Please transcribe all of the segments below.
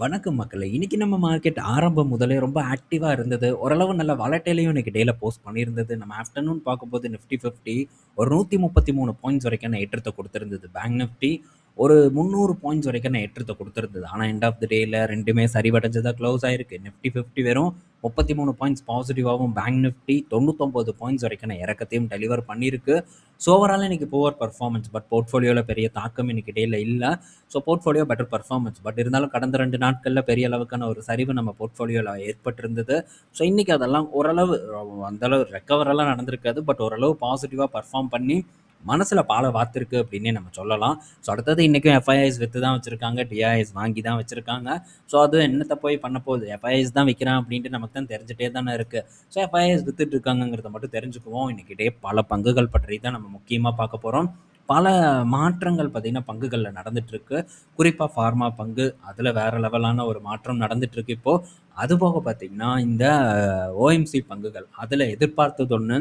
வணக்கம் மக்களே! இன்னைக்கு நம்ம மார்க்கெட் ஆரம்பம் முதலே ரொம்ப ஆக்டிவா இருந்தது. ஓரளவு நல்ல வாலடைலையும் இன்னைக்கு டேல போஸ்ட் பண்ணியிருந்தது. நம்ம ஆஃப்டர்நூன் பார்க்கும்போது நிஃப்டி 50 ஒரு 133 பாயிண்ட்ஸ் வரைக்கான ஏற்றத்த குடுத்திருந்தது. பேங்க் நிஃப்டி ஒரு 300 பாயிண்ட்ஸ் வரைக்கான ஏற்றத்த குடுத்திருந்தது. ஆனா எண்ட் ஆஃப் தி டேல 2மே சரிவடைஞ்சு தான் க்ளோஸ் ஆயிருக்கு. நிஃப்டி 50 வெறும் 33 பாயிண்ட்ஸ் பாசிட்டிவாவும், பேங்க் நிஃப்டி 99 பாயிண்ட்ஸ் வரைக்கான இறக்கத்தையும் டெலிவர் பண்ணியிருக்கு. ஸோ ஓவராலா இன்னைக்கு புவர் பெர்ஃபார்மன்ஸ். பட் போர்ட்ஃபோலியோல பெரிய தாக்கம் இன்னைக்கு டேல இல்ல. So portfolio better performance. But இருந்தாலும் கடந்த 2 நாட்கள்ல பெரிய அளவுக்கான ஒரு சரிவு நம்ம போர்ட்ஃபோலியோல ஏற்பட்டிருந்தது. ஸோ இன்னைக்கு அதெல்லாம் ஓரளவு அந்த அளவு ரெக்கவர் எல்லாம் நடந்திருக்காது. பட் ஓரளவு பாசிட்டிவா பெர்ஃபார்ம் பண்ணி மனசுல பால வார்த்திருக்கு அப்படின்னே நம்ம சொல்லலாம். ஸோ அடுத்தது இன்னைக்கும் எஃப்ஐஐஸ் வித்து தான் வச்சிருக்காங்க. டிஐஎஸ் வாங்கி தான் வச்சிருக்காங்க. ஸோ அது என்னத்த போய் பண்ண போகுது? எஃப்ஐஐஸ் தான் விற்கிறான் அப்படின்ட்டு நமக்கு தான் தெரிஞ்சுட்டே தானே இருக்கு. ஸோ எஃப்ஐஐஸ் வித்துட்டு இருக்காங்கங்கிறத மட்டும் தெரிஞ்சுக்குவோம். இன்னைக்கிட்டே பல பங்குகள் பற்றி தான் நம்ம முக்கியமா பார்க்க போறோம். பல மாற்றங்கள் பார்த்தீங்கன்னா பங்குகள்ல நடந்துட்டு இருக்கு. குறிப்பா ஃபார்மா பங்கு அதுல வேற லெவலான ஒரு மாற்றம் நடந்துட்டு இருக்கு இப்போ. அதுபோக பார்த்தீங்கன்னா இந்த ஓஎம்சி பங்குகள் அதுல எதிர்பார்த்தது ஒண்ணு,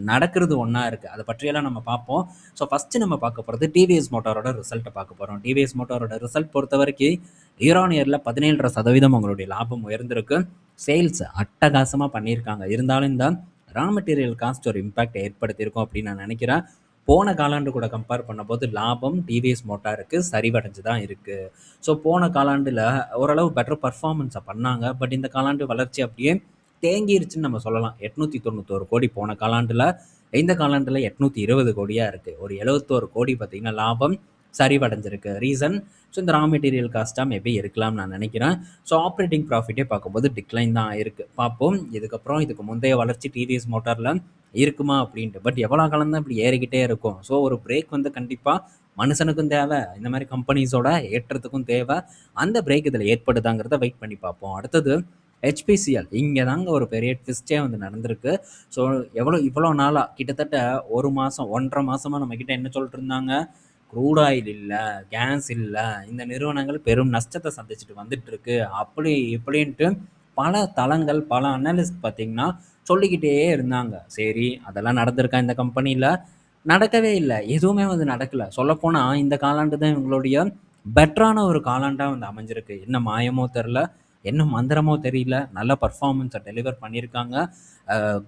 நடக்கிறது ஒண்ணா இருக்கு. அத பற்றியெல்லாம் நம்ம பார்ப்போம். ஸோ ஃபர்ஸ்ட் நம்ம பார்க்க போறது டிவிஎஸ் மோட்டாரோட ரிசல்ட்ட பார்க்க போறோம். டிவிஎஸ் மோட்டாரோட ரிசல்ட் பொறுத்தவரைக்கும் இயர் ஆன் இயர்ல 17.5% அவங்களுடைய லாபம் உயர்ந்திருக்கு. சேல்ஸ் அட்டகாசமா பண்ணியிருக்காங்க. இருந்தாலும் இந்த ரா மெட்டீரியல் காஸ்ட் ஒரு இம்பாக்ட் ஏற்படுத்தியிருக்கும் அப்படின்னு நான் நினைக்கிறேன். போன காலாண்டு கூட கம்பேர் பண்ணும்போது லாபம் டிவிஎஸ் மோட்டாருக்கு சரிவடைஞ்சு தான் இருக்கு. ஸோ போன காலாண்டுல ஓரளவு பெட்டர் பெர்ஃபார்மன்ஸை பண்ணாங்க. பட் இந்த காலாண்டு வளர்ச்சி அப்படியே தேங்கிருச்சுன்னு நம்ம சொல்லலாம். 891 கோடி போன காலாண்டுல, இந்த காலாண்டுல 820 கோடியா இருக்கு. ஒரு 71 கோடி பார்த்தீங்கன்னா லாபம் சரிவடைஞ்சிருக்கு. ரீசன் ஸோ இந்த ரா மெட்டீரியல் காஸ்ட்டாக மேபி இருக்கலாம்னு நான் நினைக்கிறேன். ஸோ ஆப்ரேட்டிங் ப்ராஃபிட்டே பார்க்கும்போது டிக்ளைன் தான் ஆயிருக்கு. பார்ப்போம் இதுக்கப்புறம் இதுக்கு முந்தைய வளர்ச்சி டிவிஎஸ் மோட்டாரில் இருக்குமா அப்படின்ட்டு. பட் எவ்வளோ காலம் தான் இப்படி ஏறிக்கிட்டே இருக்கும். ஸோ ஒரு பிரேக் வந்து கண்டிப்பாக மனுஷனுக்கும் தேவை, இந்த மாதிரி கம்பெனிஸோட ஏற்றத்துக்கும் தேவை. அந்த பிரேக் இதில் ஏற்படுதாங்கிறத வெயிட் பண்ணி பார்ப்போம். அடுத்தது ஹெச்பிசிஎல் இங்கே தாங்க ஒரு பெரிய ட்விஸ்டே வந்து நடந்திருக்கு. ஸோ இவ்வளோ நாளாக கிட்டத்தட்ட ஒரு மாதம் 1.5 மாதமாக நம்மக்கிட்ட என்ன சொல்லிட்டு இருந்தாங்க? க்ரூட் ஆயில் இல்லை, கேஸ் இல்லை, இந்த நிறுவனங்கள் பெரும் நஷ்டத்தை சந்திச்சுட்டு வந்துட்டு இருக்கு அப்படி இப்படின்ட்டு பல தளங்கள் பல அனலிஸ்ட் பார்த்தீங்கன்னா சொல்லிக்கிட்டே இருந்தாங்க. சரி அதெல்லாம் நடந்திருக்கா இந்த கம்பெனியில்? நடக்கவே இல்லை. எதுவுமே வந்து நடக்கலை. சொல்லப்போனால் இந்த காலாண்டு தான் இவங்களுடைய பெட்டரான ஒரு காலாண்டாக வந்து அமைஞ்சிருக்கு. என்ன மாயமோ தெரில, என்ன மந்திரமோ தெரியல, நல்ல பர்ஃபார்மன்ஸை டெலிவர் பண்ணியிருக்காங்க.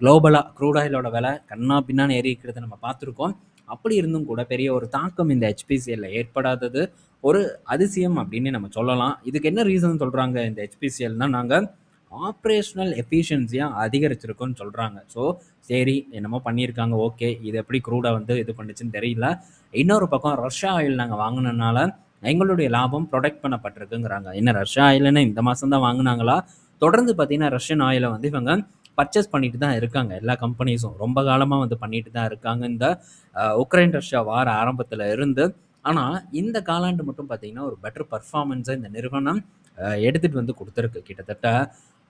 குளோபலாக க்ரூட் ஆயிலோட விலை கண்ணா பின்னான்னு ஏறி இருக்கிறத நம்ம பார்த்துருக்கோம். அப்படி இருந்தும் கூட பெரிய ஒரு தாக்கம் இந்த ஹெச்பிசிஎல்ல ஏற்படாதது ஒரு அதிசயம் அப்படின்னு நம்ம சொல்லலாம். இதுக்கு என்ன ரீசன் சொல்கிறாங்க இந்த ஹெச்பிசிஎல்னால், நாங்கள் ஆப்ரேஷனல் எஃபிஷியன்சியாக அதிகரிச்சிருக்கோன்னு சொல்கிறாங்க. ஸோ சரி என்னமோ பண்ணியிருக்காங்க, ஓகே. இது எப்படி க்ரூடை வந்து இது பண்ணுச்சுன்னு தெரியல. இன்னொரு பக்கம் ரஷ்யா ஆயில் நாங்கள் வாங்கினதுனால எங்களுடைய லாபம் ப்ரொடெக்ட் பண்ணப்பட்டிருக்குங்கிறாங்க. என்ன ரஷ்யா ஆயில்னு இந்த மாதம் தான் வாங்கினாங்களா? தொடர்ந்து பார்த்தீங்கன்னா ரஷ்யன் ஆயிலை வந்து இவங்க பர்ச்சேஸ் பண்ணிட்டு தான் இருக்காங்க. எல்லா கம்பெனிஸும் ரொம்ப காலமாக வந்து பண்ணிட்டு தான் இருக்காங்க. இந்த உக்ரைன் ரஷ்யா வார ஆரம்பத்தில் இருந்து. ஆனால் இந்த காலாண்டு மட்டும் பார்த்தீங்கன்னா ஒரு பெட்டர் பர்ஃபார்மன்ஸை இந்த நிறுவனம் எடுத்துகிட்டு வந்து கொடுத்துருக்கு. கிட்டத்தட்ட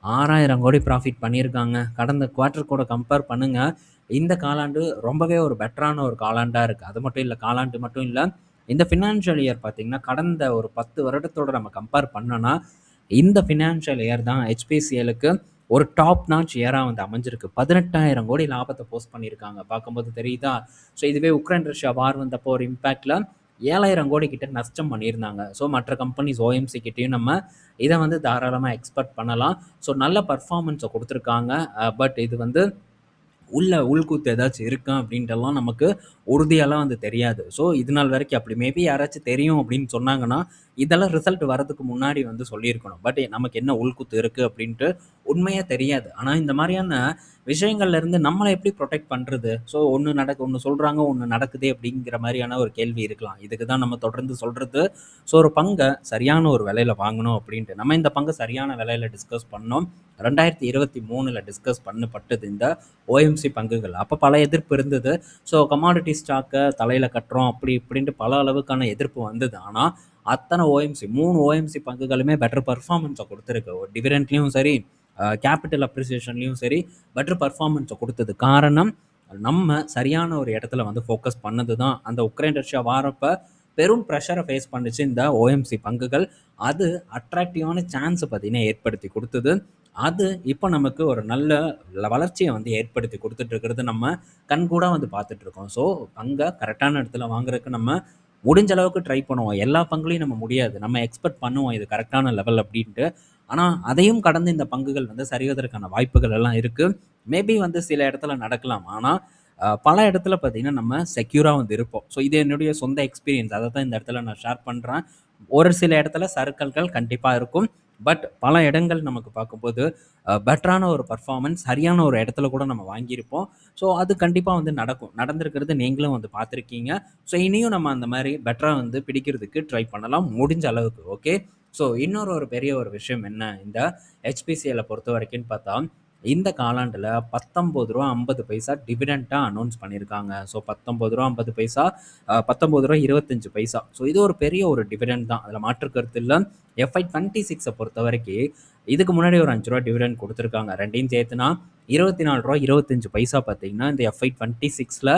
6,000 கோடி ப்ராஃபிட் பண்ணியிருக்காங்க. கடந்த குவார்ட்டர் கூட கம்பேர் பண்ணுங்கள். இந்த காலாண்டு ரொம்பவே ஒரு பெட்டரான ஒரு காலாண்டாக இருக்குது. அது மட்டும் இல்லை, காலாண்டு மட்டும் இல்லை, இந்த ஃபினான்ஷியல் இயர் பார்த்தீங்கன்னா கடந்த ஒரு 10 வருடத்தோட நம்ம கம்பேர் பண்ணோன்னா இந்த ஃபினான்ஷியல் இயர் தான் ஹெச்பிசிஎலுக்கு ஒரு டாப் நாச் இயராக வந்து அமைஞ்சிருக்கு. 18,000 கோடி லாபத்தை போஸ்ட் பண்ணியிருக்காங்க. பார்க்கும்போது தெரியுதா? ஸோ இதுவே உக்ரைன் ரஷ்யா வார் வந்தப்போ ஒரு இம்பேக்டில் 7,000 கோடி கிட்ட நஷ்டம் பண்ணியிருந்தாங்க. ஸோ மற்ற கம்பெனிஸ் ஓஎம்சி கிட்டேயும் நம்ம இதை வந்து தாராளமாக எக்ஸ்பெக்ட் பண்ணலாம். ஸோ நல்ல பர்ஃபார்மன்ஸை கொடுத்துருக்காங்க. பட் இது வந்து உள்கூத்து ஏதாச்சும் இருக்கா அப்படின்ட்டுலாம் நமக்கு உறுதியெல்லாம் வந்து தெரியாது. ஸோ இது நாள் வரைக்கும் அப்படி மேபி யாராச்சும் தெரியும் அப்படின்னு சொன்னாங்கன்னா, இதெல்லாம் ரிசல்ட் வரதுக்கு முன்னாடி வந்து சொல்லியிருக்கணும். பட் நமக்கு என்ன உள்குத்து இருக்குது அப்படின்ட்டு உண்மையாக தெரியாது. ஆனால் இந்த மாதிரியான விஷயங்கள்லேருந்து நம்மளை எப்படி ப்ரொடெக்ட் பண்ணுறது? ஸோ ஒன்று சொல்கிறாங்க, ஒன்று நடக்குது அப்படிங்கிற மாதிரியான ஒரு கேள்வி இருக்கலாம். இதுக்கு தான் நம்ம தொடர்ந்து சொல்கிறது. ஸோ ஒரு பங்கை சரியான ஒரு விலையில் வாங்கணும் அப்படின்ட்டு. நம்ம இந்த பங்கை சரியான விலையில் டிஸ்கஸ் பண்ணோம். 2023 டிஸ்கஸ் பண்ணப்பட்டது இந்த ஓஎம்சி பங்குகள். அப்போ பல எதிர்ப்பு இருந்தது. ஸோ கமாடிட்டி ஸ்டாக்கை தலையில் கட்டுறோம் அப்படி இப்படின்ட்டு பல அளவுக்கான எதிர்ப்பு வந்தது. ஆனால் அத்தனை ஓஎம்சி 3 ஓஎம்சி பங்குகளுமே பெட்டர் பர்ஃபார்மன்ஸை கொடுத்துருக்கு. ஒரு டிவிடெண்ட்லேயும் சரி, கேபிட்டல் அப்ரிசியேஷன்லேயும் சரி பெட்டர் பர்ஃபார்மன்ஸை கொடுத்தது. காரணம் நம்ம சரியான ஒரு இடத்துல வந்து ஃபோக்கஸ் பண்ணது தான். அந்த உக்ரைன் ரஷ்யா வாரப்போ பெரும் ப்ரெஷரை ஃபேஸ் பண்ணிச்சு இந்த ஓஎம்சி பங்குகள். அது அட்ராக்டிவான சான்ஸை பார்த்தீங்கன்னா ஏற்படுத்தி கொடுத்தது. அது இப்போ நமக்கு ஒரு நல்ல வளர்ச்சியை வந்து ஏற்படுத்தி கொடுத்துட்டு இருக்கிறது நம்ம கண்கூடாக வந்து பார்த்துட்ருக்கோம். ஸோ பங்கை கரெக்டான இடத்துல வாங்குறதுக்கு நம்ம முடிஞ்ச அளவுக்கு ட்ரை பண்ணுவோம். எல்லா பங்குலயும் நம்ம முடியாது. நம்ம எக்ஸ்பெக்ட் பண்ணுவோம் இது கரெக்டான லெவல் அப்படின்ட்டு. ஆனா, அதையும் கடந்து இந்த பங்குகள் வந்து சரிவதற்கான வாய்ப்புகள் எல்லாம் இருக்கு. மேபி வந்து சில இடத்துல நடக்கலாம். ஆனா, பல இடத்துல பார்த்தீங்கன்னா, நம்ம செக்யூரா வந்து இருப்போம். ஸோ இது என்னுடைய சொந்த எக்ஸ்பீரியன்ஸ். அத தான் இந்த இடத்துல நான் ஷேர் பண்றேன். ஒரு சில இடத்துல சறுக்கல்கள் கண்டிப்பா இருக்கும். பட் பல இடங்கள் நமக்கு பார்க்கும்போது, பெட்டரான ஒரு பெர்ஃபார்மன்ஸ் சரியான ஒரு இடத்துல கூட நம்ம வாங்கியிருப்போம். ஸோ அது கண்டிப்பா வந்து நடக்கும். நடந்திருக்கிறது நீங்களும் வந்து பார்த்துருக்கீங்க. ஸோ இனியும் நம்ம அந்த மாரி பெட்டரா வந்து பிடிக்கிறதுக்கு ட்ரை பண்ணலாம். முடிஞ்ச அளவுக்கு. ஓகே. ஸோ இன்னொரு ஒரு பெரிய ஒரு விஷயம் என்ன, இந்த HPCL பொறுத்தவரைக்கும்னு பார்த்தா, இந்த காலாண்டுல ரூ. 19.50 டிவிடெண்டா அனௌன்ஸ் பண்ணியிருக்காங்க. ஸோ ரூ. 19.50 ரூ. 19.25. ஸோ இது ஒரு பெரிய ஒரு டிவிடெண்ட் தான். அதில மாற்று கருத்து இல்ல. FY26 பொறுத்தவரைக்கு இதுக்கு முன்னாடி ஒரு ரூ. 5 டிவிடெண்ட் குடுத்துருக்காங்க. 2யும் சேர்த்துனா ரூ. 24.25 பார்த்தீங்கன்னா, இந்த FY26ல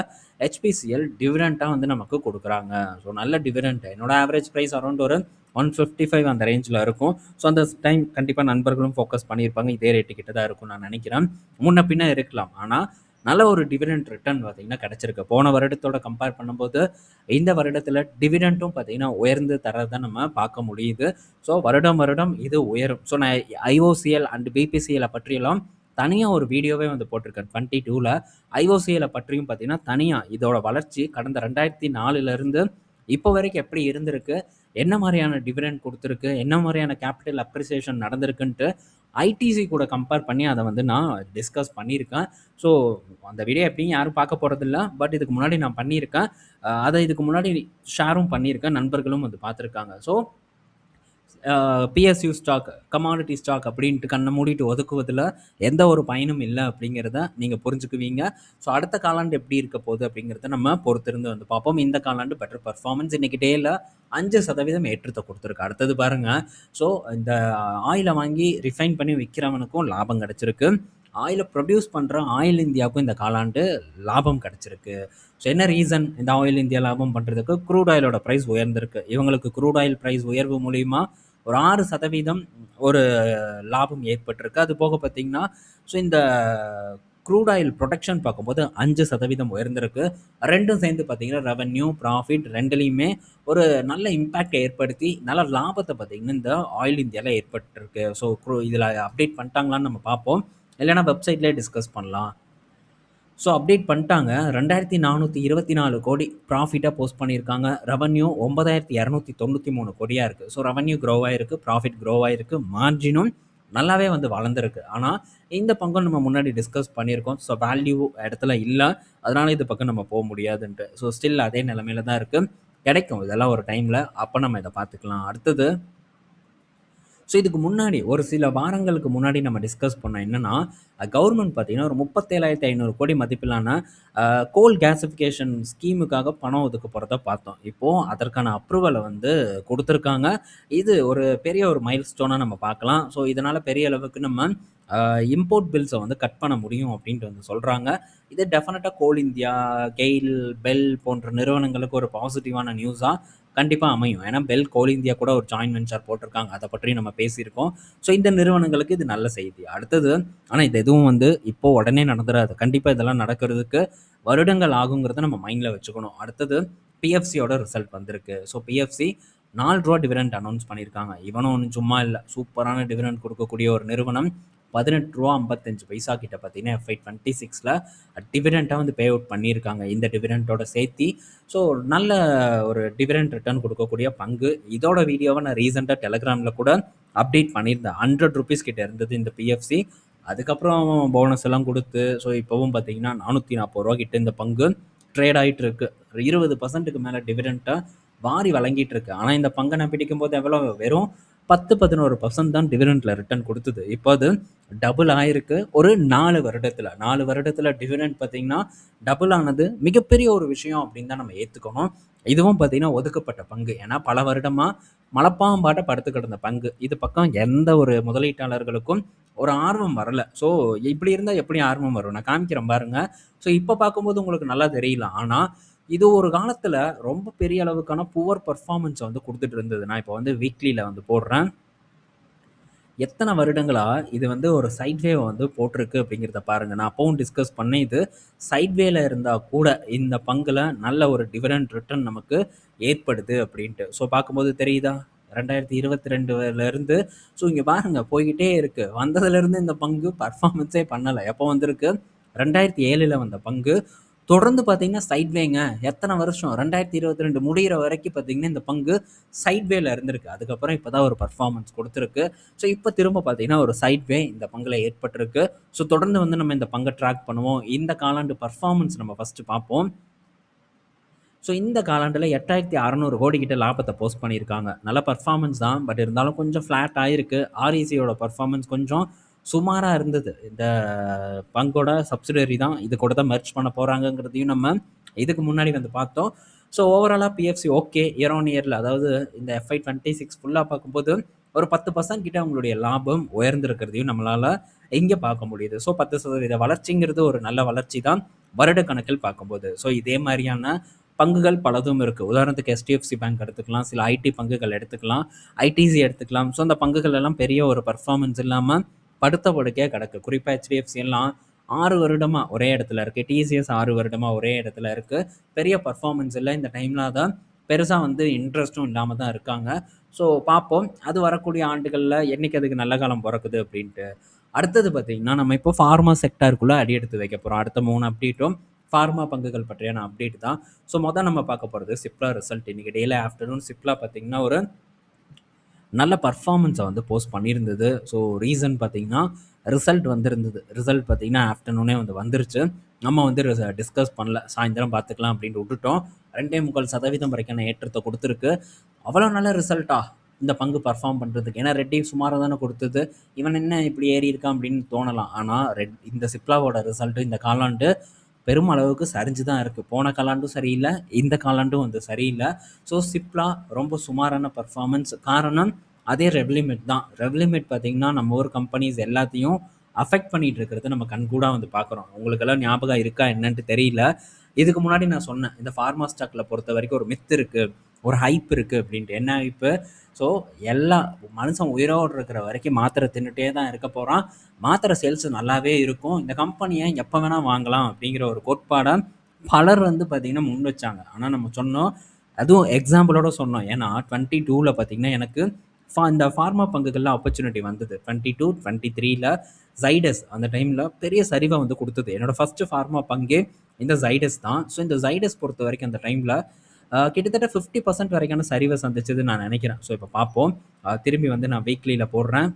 HPCL டிவிடெண்டா வந்து நமக்கு குடுக்குறாங்க. ஸோ நல்ல டிவிடெண்ட். என்னோட ஆவரேஜ் பிரைஸ் அரவுண்ட் ஒரு 155 அந்த ரேஞ்சில இருக்கும். ஸோ அந்த டைம் கண்டிப்பா நண்பர்களும் ஃபோக்கஸ் பண்ணியிருப்பாங்க. இதே ரேட்டு கிட்ட தான் இருக்கும்னு நான் நினைக்கிறேன். முன்ன பின்ன இருக்கலாம். ஆனா, நல்ல ஒரு டிவிடெண்ட் ரிட்டர்ன் பார்த்தீங்கன்னா கிடைச்சிருக்கு. போன வருடத்தோட கம்பேர் பண்ணும்போது, இந்த வருடத்தில டிவிடெண்டும் பார்த்தீங்கன்னா உயர்ந்து தர்றத நம்ம பார்க்க முடியுது. ஸோ வருடம் வருடம் இது உயரும். ஸோ நான் IOCL அண்ட் BPCL பற்றியெல்லாம் தனியா ஒரு வீடியோவே வந்து போட்டிருக்கேன். 22ல IOCL பற்றியும் பார்த்தீங்கன்னா, தனியா இதோட வளர்ச்சி கடந்த 2004லிருந்து இப்போ வரைக்கும் எப்படி இருந்திருக்கு, என்ன மாரியான டிவிடெண்ட் குடுத்திருக்கு, என்ன மாரியான கேப்பிட்டல் அப்ரிசியேஷன் நடந்திருக்குன்ட்டு ITC கூட கம்பேர் பண்ணி அத வந்து நான் டிஸ்கஸ் பண்ணியிருக்கேன். ஸோ அந்த வீடியோ எப்படியும் யாரும் பார்க்க போறதில்ல. பட் இதுக்கு முன்னாடி நான் பண்ணியிருக்கேன். அத இதுக்கு முன்னாடி ஷேரும் பண்ணியிருக்கேன். நண்பர்களும் வந்து பார்த்துருக்காங்க. So PSU stock, commodity stock அப்படின்ட்டு கண்ண மூடிட்டு ஒதுக்குவதில எந்த ஒரு பயனும் இல்ல அப்படிங்கிறத நீங்க புரிஞ்சுக்குவீங்க. ஸோ அடுத்த காலாண்டு எப்படி இருக்க போகுது அப்படிங்கிறத நம்ம பொறுத்திருந்து வந்து பார்ப்போம். இந்த காலாண்டு பெட்டர் பெர்ஃபார்மன்ஸ் இன்னைக்கு டேல 5% ஏற்றத்த குடுத்துருக்கு. அடுத்தது பாருங்க. ஸோ இந்த ஆயில வாங்கி ரிஃபைன் பண்ணி விக்கிறவனுக்கும் லாபம் கிடைச்சிருக்கு. ஆயில ப்ரொடியூஸ் பண்ற ஆயில் இந்தியாவுக்கும் இந்த காலாண்டு லாபம் கிடைச்சிருக்கு. ஸோ என்ன ரீசன் இந்த ஆயில் இந்தியா லாபம் பண்றதுக்கு? க்ரூட் ஆயிலோட பிரைஸ் உயர்ந்திருக்கு. இவங்களுக்கு க்ரூட் ஆயில் பிரைஸ் உயர்வு மூலியமா ஒரு 6% ஒரு லாபம் ஏற்பட்டிருக்கு. அது போக பார்த்தீங்கன்னா, ஸோ இந்த க்ரூட் ஆயில் புரொடக்ஷன் பார்க்கும்போது 5% உயர்ந்திருக்கு. 2ம் சேர்ந்து பார்த்தீங்கன்னா, ரெவென்யூ, ப்ராஃபிட் 2லயுமே ஒரு நல்ல இம்பாக்ட் ஏற்படுத்தி, நல்ல லாபத்த பார்த்தீங்கன்னா, இந்த ஆயில் இந்தியால ஏற்பட்டிருக்கு. ஸோ இதில அப்டேட் பண்ணிட்டாங்களான்னு நம்ம பார்ப்போம். இல்லைன்னா வெப்சைட்லயே டிஸ்கஸ் பண்ணலாம். ஸோ அப்டேட் பண்ணிட்டாங்க. 2424 கோடி ப்ராஃபிட்டா போஸ்ட் பண்ணியிருக்காங்க. ரெவென்யூ 9293 கோடியா இருக்கு. ஸோ ரெவென்யூ க்ரோ ஆயிருக்கு, ப்ராஃபிட் க்ரோ ஆயிருக்கு, மார்ஜினும் நல்லாவே வந்து வளர்ந்திருக்கு. ஆனா, இந்த பங்கும் நம்ம முன்னாடி டிஸ்கஸ் பண்ணியிருக்கோம். ஸோ வேல்யூ இடத்துல இல்ல. அதனால இது பக்கம் நம்ம போ முடியாதுன்ட்டு. ஸோ ஸ்டில் அதே நிலைமையில தான் இருக்கு. கிடைக்கும் இதெல்லாம் ஒரு டைம்ல. அப்ப நம்ம இத பார்த்துக்கலாம். அடுத்தது ஸோ இதுக்கு முன்னாடி ஒரு சில வாரங்களுக்கு முன்னாடி நம்ம டிஸ்கஸ் பண்ணோம் என்னன்னா, கவர்மெண்ட் பார்த்தீங்கன்னா, ஒரு 37,500 கோடி மதிப்பிலான கோல் கேசிஃபிகேஷன் ஸ்கீமுக்காக பணம் ஒதுக்க போறத பார்த்தோம். இப்போ அதற்கான அப்ரூவல வந்து குடுத்துருக்காங்க. இது ஒரு பெரிய ஒரு மைல்ஸ்டோனா நம்ம பார்க்கலாம். ஸோ இதனால பெரிய அளவுக்கு நம்ம இம்போர்ட் பில்ஸ வந்து கட் பண்ண முடியும் அப்படின்ட்டு வந்து சொல்றாங்க. இது டெஃபினட்டா கோல் இந்தியா, கெயில், பெல் போன்ற நிறுவனங்களுக்கு ஒரு பாசிட்டிவான நியூஸா கண்டிப்பா அமையும். ஏன்னா பெல், கோல் இந்தியா கூட ஒரு ஜாயிண்ட் வென்ச்சர் போட்டிருக்காங்க. அத பற்றி நம்ம பேசியிருக்கோம். ஸோ இந்த நிறுவனங்களுக்கு இது நல்ல செய்தி. அடுத்தது ஆனா இது எதுவும் வந்து இப்போ உடனே நடந்துராது. கண்டிப்பா இதெல்லாம் நடக்கிறதுக்கு வருடங்கள் ஆகுங்கிறத நம்ம மைண்ட்ல வச்சுக்கணும். அடுத்தது PFCயோட ரிசல்ட் வந்திருக்கு. ஸோ PFC ரூ. 4 டிவிடெண்ட் அனௌன்ஸ் பண்ணியிருக்காங்க. இவனும் ஒண்ணும் சும்மா இல்ல. சூப்பரான டிவிடெண்ட் குடுக்கக்கூடிய ஒரு நிறுவனம். ரூ. 18.55 கிட்ட பார்த்தீங்கன்னா, FY26ல டிவிடெண்டா வந்து பே அவுட் பண்ணியிருக்காங்க. இந்த டிவிடெண்டோட சேர்த்தி. ஸோ நல்ல ஒரு டிவிடெண்ட் ரிட்டர்ன் குடுக்கக்கூடிய பங்கு. இதோட வீடியோவ நான் ரீசென்ட்டா Telegramல கூட அப்டேட் பண்ணியிருந்தேன். ₹100 கிட்ட இருந்தது இந்த PFC. அதுக்கப்புறம் போனஸ் எல்லாம் குடுத்து, ஸோ இப்பவும் பார்த்தீங்கன்னா, ரூ. 440 கிட்ட இந்த பங்கு ட்ரேட் ஆயிட்டு இருக்கு. 20%க்கு மேல டிவிடெண்ட்ட வாரி வழங்கிட்டு இருக்கு. ஆனா இந்த பங்க நான் பிடிக்கும்போது எவ்வளோ வெறும் 10, 11% தான் டிவிடெண்ட்ல ரிட்டர்ன் குடுத்தது. இப்போ அது டபுள் ஆயிருக்கு. ஒரு 4 வருடத்துல. 4 வருடத்துல டிவிடெண்ட் பார்த்தீங்கன்னா, டபுள் ஆனது மிகப்பெரிய ஒரு விஷயம் அப்படின்னு தான் நம்ம ஏத்துக்கணும். இதுவும் பார்த்தீங்கன்னா, ஒதுக்கப்பட்ட பங்கு. ஏன்னா பல வருடமா மலைப்பாம்பாட்ட படுத்து கிடந்த பங்கு. இது பக்கம் எந்த ஒரு முதலீட்டாளர்களுக்கும் ஒரு ஆர்வம் வரல. ஸோ இப்படி இருந்தா எப்படி ஆர்வம் வரும்? நான் காமிக்கிறேன் பாருங்க. ஸோ இப்ப பார்க்கும்போது உங்களுக்கு நல்லா தெரியலாம். ஆனா இது ஒரு காலத்துல ரொம்ப பெரிய அளவுக்கான புவர் பெர்ஃபார்மன்ஸ வந்து குடுத்துட்டு இருந்தது. நான் இப்ப வந்து வீக்லில வந்து போடுறேன். எத்தனை வருடங்களா இது வந்து ஒரு சைட்வே வந்து போட்டிருக்கு அப்படிங்கிறத பாருங்க. நான் அப்பவும் டிஸ்கஸ் பண்ணேன். இது சைட்வேல இருந்தா கூட இந்த பங்குல நல்ல ஒரு டிவிடெண்ட் ரிட்டர்ன் நமக்கு ஏற்படுது அப்படின்ட்டு. ஸோ பார்க்கும்போது தெரியுதா? 2022ல இருந்து ஸோ இங்க பாருங்க போய்க்கிட்டே இருக்கு. வந்ததுலேருந்து இந்த பங்கு பர்ஃபார்மன்ஸே பண்ணல. எப்போ வந்திருக்கு? 2007ல வந்த பங்கு. தொடர்ந்து பார்த்தீங்கன்னா சைட்வேங்க. எத்தனை வருஷம்? 2022 முடியிற வரைக்கும் பார்த்தீங்கன்னா இந்த பங்கு சைட்வேல இருந்திருக்கு. அதுக்கப்புறம் இப்போ தான் ஒரு பர்ஃபார்மன்ஸ் கொடுத்துருக்கு. ஸோ இப்போ திரும்ப பார்த்தீங்கன்னா ஒரு சைட்வே இந்த பங்குல ஏற்பட்டிருக்கு. ஸோ தொடர்ந்து வந்து நம்ம இந்த பங்கை ட்ராக் பண்ணுவோம். இந்த காலாண்டு பர்ஃபார்மன்ஸ் நம்ம ஃபர்ஸ்ட் பார்ப்போம். ஸோ இந்த காலாண்டில் 8600 கோடி கிட்ட லாபத்தை போஸ்ட் பண்ணியிருக்காங்க. நல்ல பர்ஃபார்மன்ஸ் தான். பட் இருந்தாலும் கொஞ்சம் ஃப்ளாட் ஆயிருக்கு. ஆர்இசியோட பர்ஃபார்மன்ஸ் கொஞ்சம் சுமாராக இருந்தது. இந்த பங்கோட சப்சிடரி தான் இது கூட தான் மெர்ஜ் பண்ண போகிறாங்கங்கிறதையும் நம்ம இதுக்கு முன்னாடி வந்து பார்த்தோம். ஸோ ஓவராலாக பிஎஃப்சி ஓகே இயர் ஆன் இயரில், அதாவது இந்த FY26 ஃபுல்லாக பார்க்கும்போது ஒரு 10% கிட்ட அவங்களுடைய லாபம் உயர்ந்திருக்கிறதையும் நம்மளால் இங்கே பார்க்க முடியுது. ஸோ 10% வளர்ச்சிங்கிறது ஒரு நல்ல வளர்ச்சி தான் வருட கணக்கில் பார்க்கும்போது. ஸோ இதே மாதிரியான பங்குகள் பலதும் இருக்குது. உதாரணத்துக்கு HDFC பேங்க் எடுத்துக்கலாம், சில ஐடி பங்குகள் எடுத்துக்கலாம், ஐடிசி எடுத்துக்கலாம். ஸோ அந்த பங்குகள் எல்லாம் பெரிய ஒரு பர்ஃபார்மன்ஸ் இல்லாமல் படுத்த படுக்கையாக கிடக்கு. குறிப்பாக HDFC எல்லாம் 6 வருடமாக ஒரே இடத்துல இருக்குது. டிசிஎஸ் 6 வருடமாக ஒரே இடத்துல இருக்குது. பெரிய பர்ஃபார்மன்ஸ் இல்லை. இந்த டைமில் தான் பெருசாக வந்து இன்ட்ரெஸ்ட்டும் இல்லாமல் தான் இருக்காங்க. ஸோ பார்ப்போம் அது வரக்கூடிய ஆண்டுகளில் என்னைக்கு அதுக்கு நல்ல காலம் பிறக்குது அப்படின்ட்டு. அடுத்தது பார்த்தீங்கன்னா நம்ம இப்போ ஃபார்மா செக்டாருக்குள்ளே அடி எடுத்து வைக்க போகிறோம். அடுத்த 3 அப்டேட்டும் ஃபார்மா பங்குகள் பற்றியான அப்டேட் தான். ஸோ மொதல் நம்ம பார்க்க போகிறது சிப்லா ரிசல்ட். இன்றைக்கி டெய்லி ஆஃப்டர்நூன் சிப்லா பார்த்தீங்கன்னா ஒரு நல்ல பர்ஃபார்மன்ஸை வந்து போஸ்ட் பண்ணியிருந்தது. ஸோ ரீசன் பார்த்தீங்கன்னா ரிசல்ட் வந்துருந்தது. ரிசல்ட் பார்த்தீங்கன்னா ஆஃப்டர்நூனே வந்து வந்துருச்சு. நம்ம வந்து டிஸ்கஸ் பண்ணல, சாயந்தரம் பார்த்துக்கலாம் அப்படின்ட்டு விட்டுட்டோம். 2.25% வரைக்கான ஏற்றத்தை கொடுத்துருக்கு. அவ்வளோ நல்ல ரிசல்ட்டா இந்த பங்கு பர்ஃபார்ம் பண்ணுறதுக்கு? ஏன்னா ரெட்டி சுமாராக தானே கொடுத்தது, இவன் என்ன இப்படி ஏறி இருக்கான் அப்படின்னு தோணலாம். ஆனால் இந்த சிப்லாவோட ரிசல்ட்டு இந்த காலாண்டு பெரும் அளவுக்கு சரிஞ்சு தான் இருக்குது. போன காலாண்டும் சரியில்லை, இந்த காலாண்டும் வந்து சரியில்லை. ஸோ சிப்லா ரொம்ப சுமாரான பர்ஃபார்மன்ஸ். காரணம் அதே ரெவ்லிமிட் தான். ரெவ்லிமிட் பார்த்திங்கன்னா நம்ம ஊர் கம்பெனிஸ் எல்லாத்தையும் அஃபெக்ட் பண்ணிகிட்டு இருக்கிறது நம்ம கண்கூடாக வந்து பார்க்குறோம். உங்களுக்கெல்லாம் ஞாபகம் இருக்கா என்னன்ட்டு தெரியல. இதுக்கு முன்னாடி நான் சொன்னேன், இந்த ஃபார்மா ஸ்டாக்கில் பொறுத்த வரைக்கும் ஒரு மித்து இருக்குது, ஒரு ஹைப் இருக்குது அப்படின்ட்டு. என்ன ஹைப்பு? ஸோ எல்லா மனுஷன் உயிரோடு இருக்கிற வரைக்கும் மாத்திரை தின்னுட்டே தான் இருக்க போகிறான். மாத்திரை சேல்ஸ் நல்லாவே இருக்கும். இந்த கம்பெனியை எப்போ வேணால் வாங்கலாம் அப்படிங்கிற ஒரு கோட்பாடை பலர் வந்து பார்த்திங்கன்னா முன் வச்சாங்க. ஆனால் நம்ம சொன்னோம், அதுவும் எக்ஸாம்பிளோட சொன்னோம். ஏன்னா 22ல் பார்த்திங்கன்னா எனக்கு இந்த ஃபார்மா பங்குகளில் ஆப்பர்ச்சுனிட்டி வந்தது. 22-23ல் ஜைடஸ் அந்த டைமில் பெரிய சரிவை வந்து கொடுத்தது. என்னோடய ஃபஸ்ட்டு ஃபார்மா பங்கே இந்த ஜைடஸ் தான். ஸோ இந்த ஜைடஸ் பொறுத்த வரைக்கும் அந்த டைமில் கிட்டத்தட்ட 50% வரைக்கான சரிவை சந்திச்சது நான் நினைக்கிறேன். ஸோ இப்போ பார்ப்போம். திரும்பி வந்து நான் வீக்லியில் போடுறேன்.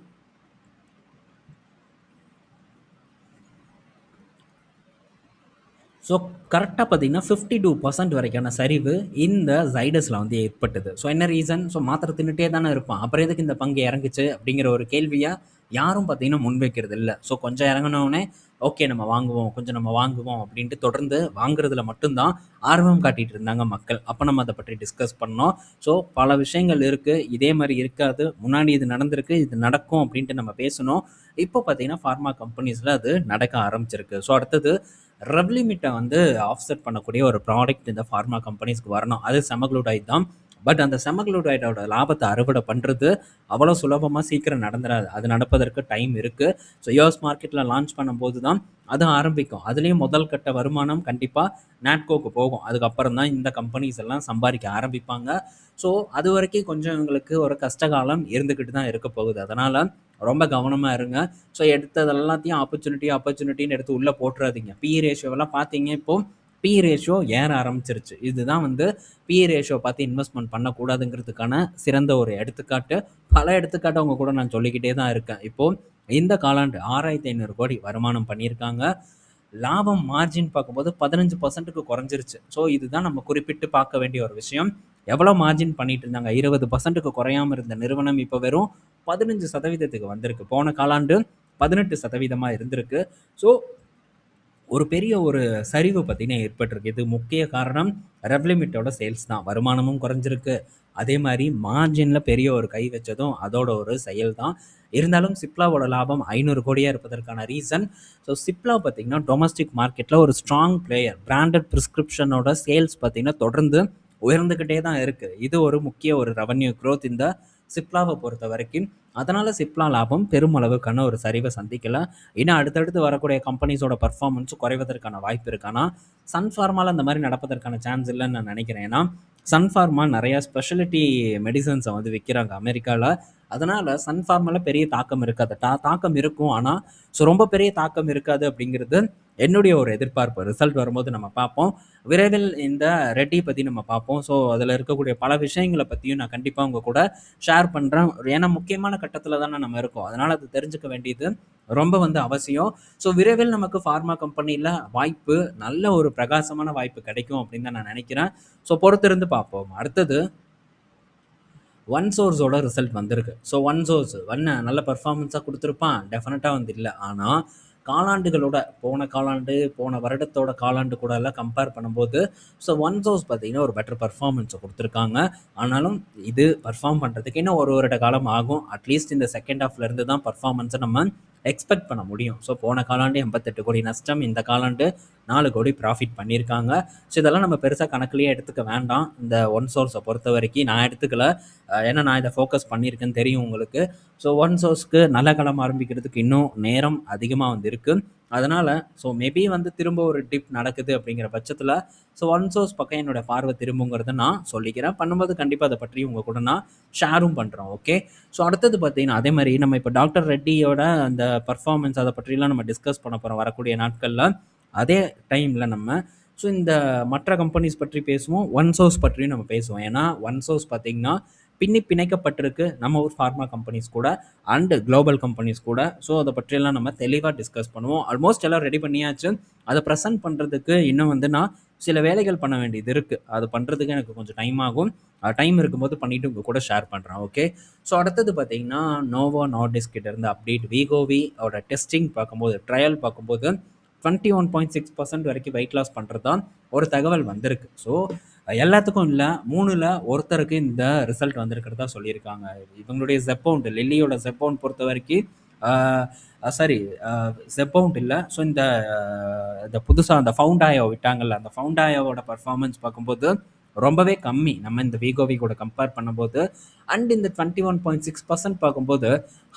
ஸோ கரெக்டாக பார்த்தீங்கன்னா 52% வரைக்கான சரிவு இந்த ஜைடஸில் வந்து ஏற்பட்டது. ஸோ என்ன ரீசன்? ஸோ மாத்திரை தின்னுட்டே தானே இருப்பான், அப்புறம் எதுக்கு இந்த பங்கு இறங்குச்சு அப்படிங்கிற ஒரு கேள்வியை யாரும் பார்த்தீங்கன்னா முன்வைக்கிறது இல்லை. ஸோ கொஞ்சம் இறங்கினோடனே ஓகே நம்ம வாங்குவோம், கொஞ்சம் நம்ம வாங்குவோம் அப்படின்ட்டு தொடர்ந்து வாங்குறதுல மட்டும்தான் ஆர்வம் காட்டிகிட்டு இருந்தாங்க மக்கள். அப்போ நம்ம அதை பற்றி டிஸ்கஸ் பண்ணோம். ஸோ பல விஷயங்கள் இருக்குது, இதே மாதிரி இருக்காது, முன்னாடி இது நடந்திருக்கு, இது நடக்கும் அப்படின்ட்டு நம்ம பேசணும். இப்போ பார்த்தீங்கன்னா ஃபார்மா கம்பெனிஸில் அது நடக்க ஆரம்பிச்சிருக்கு. ஸோ அடுத்தது ரெவ்லிமிட்டை வந்து ஆஃப்செட் பண்ணக்கூடிய ஒரு ப்ராடக்ட் இந்த ஃபார்மா கம்பெனிஸ்க்கு வரணும். அது செமக்ளூடைட் தான். பட் அந்த செமக்ளூடைடோட லாபத்தை அறுவடை பண்ணுறது அவ்வளோ சுலபமாக சீக்கிரம் நடந்துடாது. அது நடப்பதற்கு டைம் இருக்குது. ஸோ யூஎஸ் மார்க்கெட்டில் லான்ச் பண்ணும்போது தான் அது ஆரம்பிக்கும். அதுலேயும் முதல் கட்ட வருமானம் கண்டிப்பாக நாட்கோக்கு போகும். அதுக்கப்புறம் தான் இந்த கம்பெனிஸ் எல்லாம் சம்பாதிக்க ஆரம்பிப்பாங்க. ஸோ அது வரைக்கும் கொஞ்சம் எங்களுக்கு ஒரு கஷ்டகாலம் இருந்துக்கிட்டு தான் இருக்க போகுது. அதனால் ரொம்ப கவனமாக இருங்க. ஸோ எடுத்தது எல்லாத்தையும் ஆப்பர்ச்சுனிட்டின்னு எடுத்து உள்ளே போட்டுறாதீங்க. பிஇ ரேஷியோவெல்லாம் பார்த்தீங்க, இப்போது பிஇ ரேஷியோ ஏற ஆரம்பிச்சிருச்சு. இதுதான் வந்து பிஇ ரேஷியோ பார்த்து இன்வெஸ்ட்மெண்ட் பண்ணக்கூடாதுங்கிறதுக்கான சிறந்த ஒரு எடுத்துக்காட்டு. பல எடுத்துக்காட்டு அவங்க கூட நான் சொல்லிக்கிட்டே தான் இருக்கேன். இப்போது இந்த காலாண்டு 6500 கோடி வருமானம் பண்ணியிருக்காங்க. லாபம் மார்ஜின் பார்க்கும்போது 15%க்கு குறைஞ்சிருச்சு. ஸோ இதுதான் நம்ம குறிப்பிட்டு பார்க்க வேண்டிய ஒரு விஷயம். எவ்வளோ மார்ஜின் பண்ணிட்டு இருந்தாங்க? 20%க்கு குறையாமல் இருந்த நிறுவனம் இப்போ வெறும் 15%க்கு வந்திருக்கு. போன காலாண்டு 18% இருந்திருக்கு. ஸோ ஒரு பெரிய ஒரு சரிவு பார்த்தீங்கன்னா ஏற்பட்டிருக்கு. இது முக்கிய காரணம் ரெவ்லிமிட்டோட சேல்ஸ் தான். வருமானமும் குறைஞ்சிருக்கு, அதே மாதிரி மார்ஜினில் பெரிய ஒரு கை வச்சதும் அதோட ஒரு செயல் தான். இருந்தாலும் சிப்லாவோட லாபம் 500 கோடியாக இருப்பதற்கான ரீசன், ஸோ சிப்லா பார்த்திங்கன்னா டொமஸ்டிக் மார்க்கெட்டில் ஒரு ஸ்ட்ராங் பிளேயர். பிராண்டட் ப்ரிஸ்கிரிப்ஷனோட சேல்ஸ் பார்த்திங்கன்னா தொடர்ந்து உயர்ந்துக்கிட்டே தான் இருக்குது. இது ஒரு முக்கிய ஒரு ரெவன்யூ க்ரோத் இந்த சிப்லாவை பொறுத்த வரைக்கும். அதனால சிப்லா லாபம் பெருமளவுக்கான ஒரு சரிவை சந்திக்கல. இன்னும் அடுத்தடுத்து வரக்கூடிய கம்பெனிஸோட பெர்ஃபார்மன்ஸும் குறைவதற்கான வாய்ப்பு இருக்கு. ஆனா, சன் ஃபார்மால அந்த மாரி நடப்பதற்கான சான்ஸ் இல்லன்னு நான் நினைக்கிறேன். ஏன்னா, சன் ஃபார்மா நெறைய ஸ்பெஷாலிட்டி மெடிசின்ஸ வந்து விக்கிறாங்க அமெரிக்கால. அதனால சன் ஃபார்மால பெரிய தாக்கம் இருக்காது. தாக்கம் இருக்கும். ஆனா, ரொம்ப பெரிய தாக்கம் இருக்காது அப்படிங்கிறது என்னுடைய ஒரு எதிர்பார்ப்பு. ரிசல்ட் வரும்போது நம்ம பார்ப்போம். விரைவில் இந்த ரெட்டி பத்தி நம்ம பார்ப்போம். ஸோ, அதில இருக்கக்கூடிய பல விஷயங்கள பத்தியும் நான் கண்டிப்பா உங்க கூட ஷேர் பண்றேன். ஏன்னா முக்கியமான கட்டத்தில தானே நம்ம இருக்கோம். அதனால அது தெரிஞ்சுக்க வேண்டியது ரொம்ப வந்து அவசியம். ஸோ, விரைவில் நமக்கு ஃபார்மா கம்பெனில வாய்ப்பு, நல்ல ஒரு பிரகாசமான வாய்ப்பு கிடைக்கும் அப்படின்னு தான் நான் நினைக்கிறேன். ஸோ, பொறுத்திருந்து பார்ப்போம். அடுத்தது ஒன் சோர்ஸோட ரிசல்ட் வந்திருக்கு. ஸோ, ஒன் சோர்ஸ் நல்ல பெர்ஃபார்மன்ஸா குடுத்திருப்பான்? டெஃபினட்டா வந்து இல்ல. ஆனா, காலாண்டுகளோட போன காலாண்டு, போன வருடத்தோட காலாண்டு கூடலாம் கம்பேர் பண்ணும்போது, ஸோ ஒன் சோர்ஸ் பார்த்தீங்கன்னா, ஒரு பெட்டர் பெர்ஃபார்மன்ஸ குடுத்திருக்காங்க. ஆனாலும் இது பெர்ஃபார்ம் பண்றதுக்கு இன்னும் 1 வருட காலம் ஆகும். அட்லீஸ்ட் இந்த செகண்ட் ஹாஃப்ல இருந்து தான் பெர்ஃபார்மன்ஸ நம்ம எக்ஸ்பெக்ட் பண்ண முடியும். ஸோ, போன காலாண்டு 88 கோடி நஷ்டம். இந்த காலாண்டு 4 கோடி ப்ராஃபிட் பண்ணியிருக்காங்க. ஸோ, இதெல்லாம் நம்ம பெருசா கணக்கிலேயே எடுத்துக்க வேண்டாம். இந்த ஒன் சோர்ஸ பொறுத்தவரைக்கும் நான் எடுத்துக்கல. ஏன்னா நான் இத ஃபோக்கஸ் பண்ணியிருக்கேன்னு தெரியும் உங்களுக்கு. ஸோ, ஒன் சோர்ஸ்க்கு நல்ல காலம் ஆரம்பிக்கிறதுக்கு இன்னும் நேரம் அதிகமா வந்து இருக்கு. அதனால மேபி வந்து திரும்ப ஒரு டிப் நடக்குது அப்படிங்கிற பட்சத்தில, ஒன் சோர்ஸ் பக்கம் என்னோட பார்வை திரும்புங்கிறத நான் சொல்லிக்கிறேன். பண்ணும்போது கண்டிப்பா அத பற்றி உங்க கூட நான் ஷேரும் பண்றேன். ஓகே. அடுத்தது பார்த்தீங்கன்னா, அதே மாரி நம்ம இப்ப டாக்டர் ரெட்டியோட அந்த பெர்ஃபார்மன்ஸ் அத பற்றிலாம் நம்ம டிஸ்கஸ் பண்ண போறோம் வரக்கூடிய நாட்கள்ல. அதே டைம்ல நம்ம இந்த மற்ற கம்பெனிஸ் பற்றி பேசுவோம். ஒன் சோர்ஸ் பற்றியும் நம்ம பேசுவோம். ஏன்னா, ஒன் சோர்ஸ் பார்த்தீங்கன்னா, பிணைக்கப்பட்டிருக்கு நம்ம ஊர் ஃபார்மா கம்பெனிஸ் கூட அண்ட் குளோபல் கம்பெனிஸ் கூட. அத பற்றியெல்லாம் நம்ம தெளிவா டிஸ்கஸ் பண்ணுவோம். ஆல்மோஸ்ட் எல்லாம் ரெடி பண்ணியாச்சு. அத பிரசன்ட் பண்றதுக்கு இன்னும் வந்து நான் சில வேலைகள் பண்ண வேண்டியது இருக்கு. அது பண்றதுக்கு எனக்கு கொஞ்சம் டைம் ஆகும். டைம் இருக்கும்போது பண்ணிட்டு உங்க கூட ஷேர் பண்றேன். ஓகே. அடுத்தது பார்த்தீங்கன்னா, நோவோ நார்டிஸ்க் கிட்ட இருந்து அப்டேட். வீகோவி ஓட டெஸ்டிங் பார்க்கும்போது, ட்ரையல் பார்க்கும்போது 21.6% வரைக்கும் வெயிட் லாஸ் பண்றது தான் ஒரு தகவல் வந்திருக்கு. எல்லாத்துக்கும் இல்ல. 3ல ஒருத்தருக்கு இந்த ரிசல்ட் வந்திருக்கிறதா சொல்லியிருக்காங்க. இவங்களுடைய ஜெப்பவுண்ட், லில்லியோட ஜெப்பவுண்ட் பொறுத்தவரைக்கும் சாரி ஜெப்பவுண்ட் இல்ல. இந்த புதுசா அந்த ஃபவுண்டாயோ விட்டாங்கல்ல, அந்த ஃபவுண்டாயோவோட பெர்ஃபார்மன்ஸ் பார்க்கும்போது ரொம்பவே கம்மி. நம்ம இந்த வீகோவி கூட கம்பேர் பண்ணும்போது. அண்ட் இந்த 21.6% பார்க்கும்போது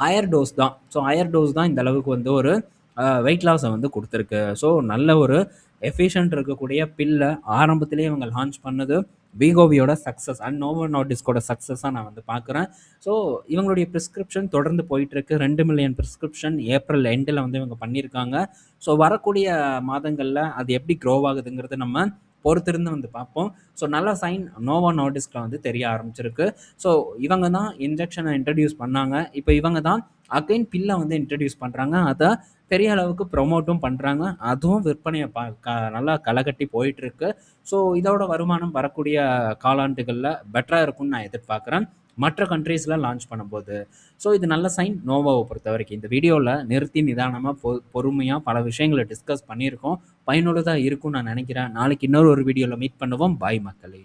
ஹையர் டோஸ் தான். ஹையர் டோஸ் தான் இந்த அளவுக்கு வந்து ஒரு வெயிட் லாஸை வந்து கொடுத்துருக்கு. நல்ல ஒரு எஃபிஷியன்ட் இருக்கக்கூடிய பில்ல ஆரம்பத்திலேயே இவங்க லான்ச் பண்ணது வீகோவியோட சக்ஸஸ் அண்ட் நோவோ நார்டிஸ்கோட சக்ஸஸாக நான் வந்து பார்க்குறேன். இவங்களுடைய ப்ரிஸ்கிரிப்ஷன் தொடர்ந்து போயிட்டு இருக்கு. 2 மில்லியன் ப்ரிஸ்கிரிப்ஷன் ஏப்ரல் எண்டில் வந்து இவங்க பண்ணியிருக்காங்க. வரக்கூடிய மாதங்களில் அது எப்படி க்ரோ ஆகுதுங்கிறது நம்ம பொறுத்திருந்து வந்து பார்ப்போம். நல்ல சைன் நோவோ நார்டிஸ்கில் வந்து தெரிய ஆரம்பிச்சிருக்கு. இவங்க தான் இன்ஜெக்ஷனை இன்ட்ரடியூஸ் பண்ணாங்க. இப்போ இவங்க தான் அகைன் பில்லை வந்து இன்ட்ரடியூஸ் பண்ணுறாங்க. அதை பெரிய அளவுக்கு ப்ரொமோட்டும் பண்ணுறாங்க. அதுவும் விற்பனையை நல்லா களைகட்டி போயிட்டுருக்கு. இதோட வருமானம் வரக்கூடிய காலாண்டுகளில் பெட்டராக இருக்கும்னு நான் எதிர்பார்க்குறேன். மற்ற கண்ட்ரீஸில் லான்ச் பண்ணும்போது. இது நல்ல சைன் நோவோவை பொறுத்த வரைக்கும். இந்த வீடியோவில் நிறுத்தி நிதானமாக பொறுமையாக பல விஷயங்களை டிஸ்கஸ் பண்ணியிருக்கோம். பயனுள்ளதாக இருக்கும்னு நான் நினைக்கிறேன். நாளைக்கு இன்னொரு வீடியோவில் மீட் பண்ணுவோம். பாய் மக்களே.